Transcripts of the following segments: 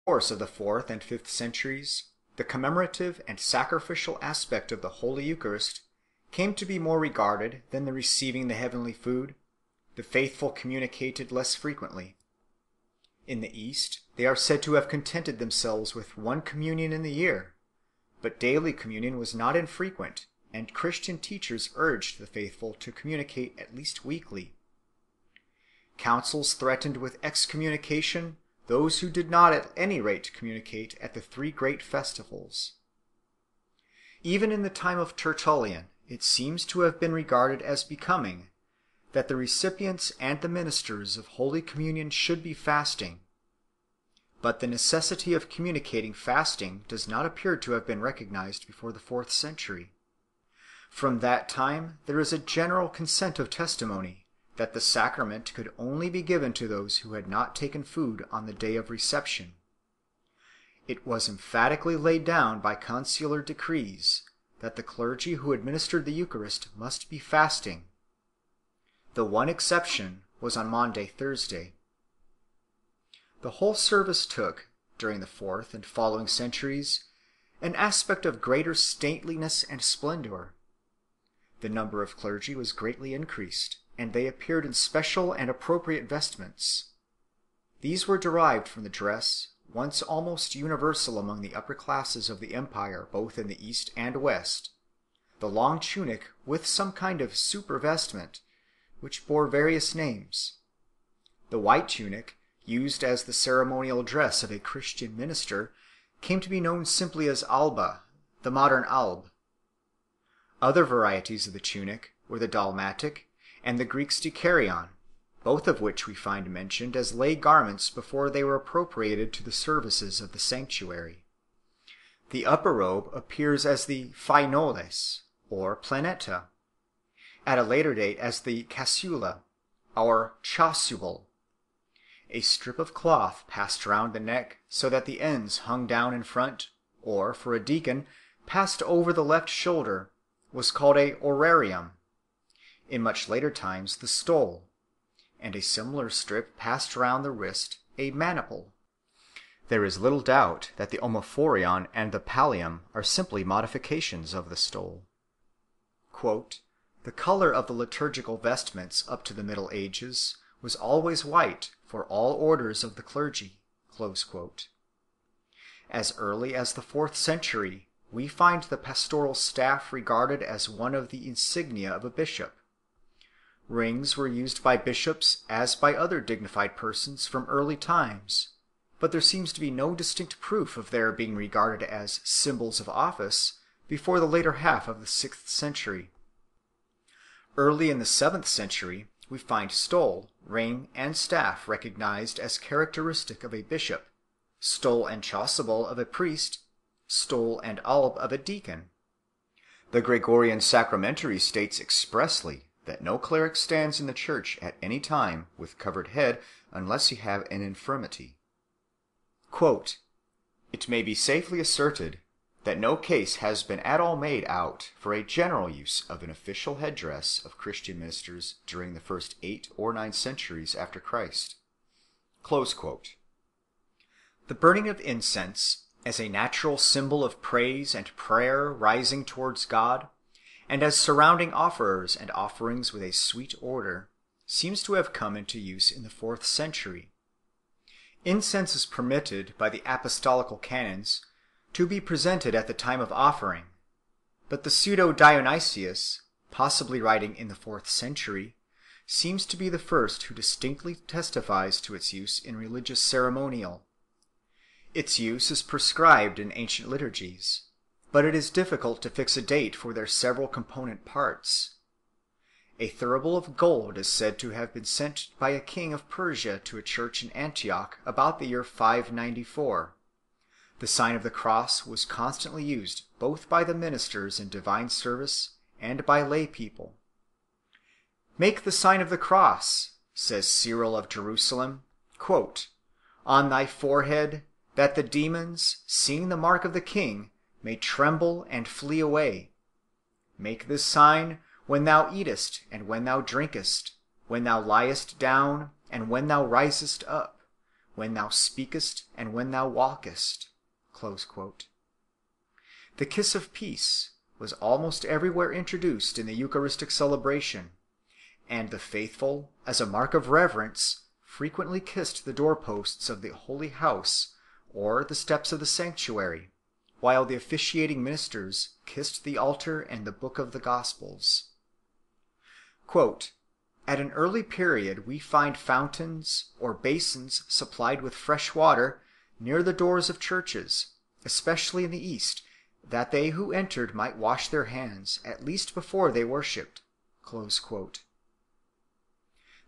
course of the 4th and 5th centuries, the commemorative and sacrificial aspect of the Holy Eucharist came to be more regarded than the receiving the heavenly food. The faithful communicated less frequently. In the East, they are said to have contented themselves with one communion in the year, but daily communion was not infrequent, and Christian teachers urged the faithful to communicate at least weekly. Councils threatened with excommunication those who did not at any rate communicate at the 3 great festivals. Even in the time of Tertullian, it seems to have been regarded as becoming that the recipients and the ministers of Holy Communion should be fasting. But the necessity of communicating fasting does not appear to have been recognized before the 4th century. From that time there is a general consent of testimony that the sacrament could only be given to those who had not taken food on the day of reception. It was emphatically laid down by consular decrees that the clergy who administered the Eucharist must be fasting. The one exception was on Maundy Thursday. The whole service took, during the 4th and following centuries, an aspect of greater stateliness and splendour. The number of clergy was greatly increased, and they appeared in special and appropriate vestments. These were derived from the dress, once almost universal among the upper classes of the empire both in the East and West, the long tunic with some kind of supervestment, which bore various names. The white tunic, used as the ceremonial dress of a Christian minister, came to be known simply as alba, the modern alb. Other varieties of the tunic were the dalmatic and the Greek stikarion, both of which we find mentioned as lay garments before they were appropriated to the services of the sanctuary. The upper robe appears as the phainoles, or planeta, at a later date as the cassula, or chasuble, a strip of cloth passed round the neck so that the ends hung down in front, or, for a deacon, passed over the left shoulder, was called a orarium. In much later times the stole, and a similar strip passed round the wrist, a maniple. There is little doubt that the omophorion and the pallium are simply modifications of the stole. Quote, "The colour of the liturgical vestments up to the Middle Ages was always white for all orders of the clergy." As early as the 4th century we find the pastoral staff regarded as one of the insignia of a bishop. Rings were used by bishops as by other dignified persons from early times, but there seems to be no distinct proof of their being regarded as symbols of office before the later half of the 6th century. Early in the 7th century we find stole, ring, and staff recognized as characteristic of a bishop, stole and chasuble of a priest, stole and alb of a deacon. The Gregorian Sacramentary states expressly that no cleric stands in the church at any time with covered head unless he have an infirmity. Quote, "It may be safely asserted that no case has been at all made out for a general use of an official headdress of Christian ministers during the first 8 or 9 centuries after Christ." Close quote. The burning of incense, as a natural symbol of praise and prayer rising towards God, and as surrounding offerers and offerings with a sweet odour, seems to have come into use in the 4th century. Incense is permitted by the apostolical canons to be presented at the time of offering, but the Pseudo-Dionysius, possibly writing in the 4th century, seems to be the first who distinctly testifies to its use in religious ceremonial. Its use is prescribed in ancient liturgies, but it is difficult to fix a date for their several component parts. A thurible of gold is said to have been sent by a king of Persia to a church in Antioch about the year 594. The sign of the cross was constantly used both by the ministers in divine service and by lay people. "Make the sign of the cross," says Cyril of Jerusalem, quote, "on thy forehead, that the demons, seeing the mark of the king, may tremble and flee away. Make this sign when thou eatest and when thou drinkest, when thou liest down and when thou risest up, when thou speakest and when thou walkest." The kiss of peace was almost everywhere introduced in the Eucharistic celebration, and the faithful, as a mark of reverence, frequently kissed the doorposts of the holy house or the steps of the sanctuary, while the officiating ministers kissed the altar and the book of the Gospels. "At an early period we find fountains or basins supplied with fresh water near the doors of churches, especially in the East, that they who entered might wash their hands, at least before they worshipped."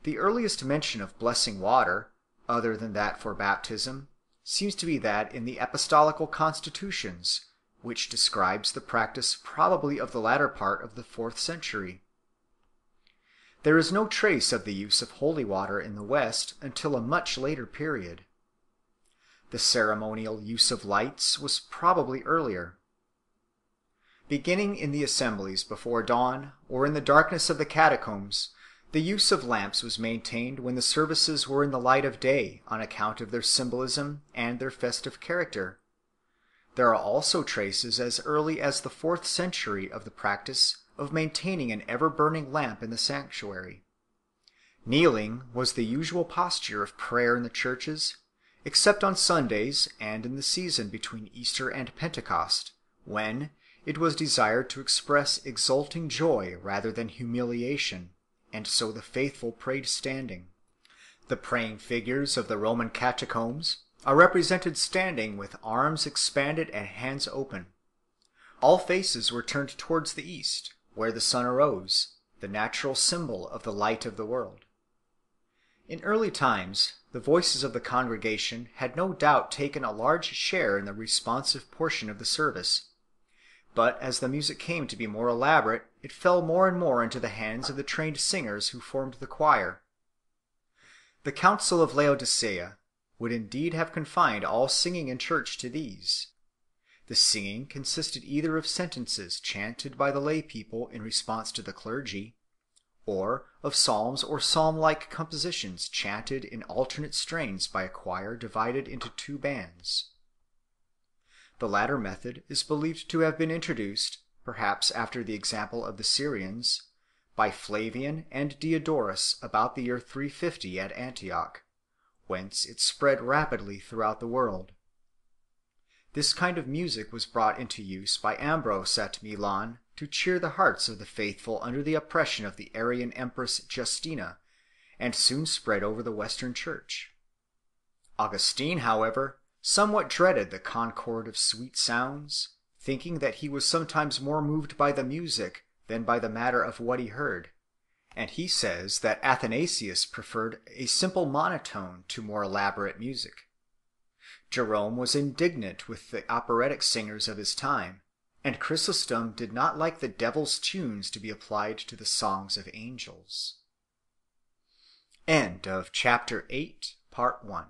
The earliest mention of blessing water, other than that for baptism, seems to be that in the Apostolical Constitutions, which describes the practice probably of the latter part of the 4th century. There is no trace of the use of holy water in the West until a much later period. The ceremonial use of lights was probably earlier. Beginning in the assemblies before dawn, or in the darkness of the catacombs, the use of lamps was maintained when the services were in the light of day on account of their symbolism and their festive character. There are also traces as early as the 4th century of the practice of maintaining an ever-burning lamp in the sanctuary. Kneeling was the usual posture of prayer in the churches, except on Sundays and in the season between Easter and Pentecost, when it was desired to express exulting joy rather than humiliation, and so the faithful prayed standing. The praying figures of the Roman catacombs are represented standing with arms expanded and hands open. All faces were turned towards the east, where the sun arose, the natural symbol of the light of the world. In early times, the voices of the congregation had no doubt taken a large share in the responsive portion of the service. But as the music came to be more elaborate, it fell more and more into the hands of the trained singers who formed the choir. The Council of Laodicea would indeed have confined all singing in church to these. The singing consisted either of sentences chanted by the lay people in response to the clergy, or of psalms or psalm-like compositions chanted in alternate strains by a choir divided into 2 bands. The latter method is believed to have been introduced, perhaps after the example of the Syrians, by Flavian and Diodorus about the year 350 at Antioch, whence it spread rapidly throughout the world. This kind of music was brought into use by Ambrose at Milan to cheer the hearts of the faithful under the oppression of the Arian Empress Justina, and soon spread over the Western Church. Augustine, however, somewhat dreaded the concord of sweet sounds, thinking that he was sometimes more moved by the music than by the matter of what he heard, and he says that Athanasius preferred a simple monotone to more elaborate music. Jerome was indignant with the operatic singers of his time, and Chrysostom did not like the devil's tunes to be applied to the songs of angels. End of chapter 8, part 1.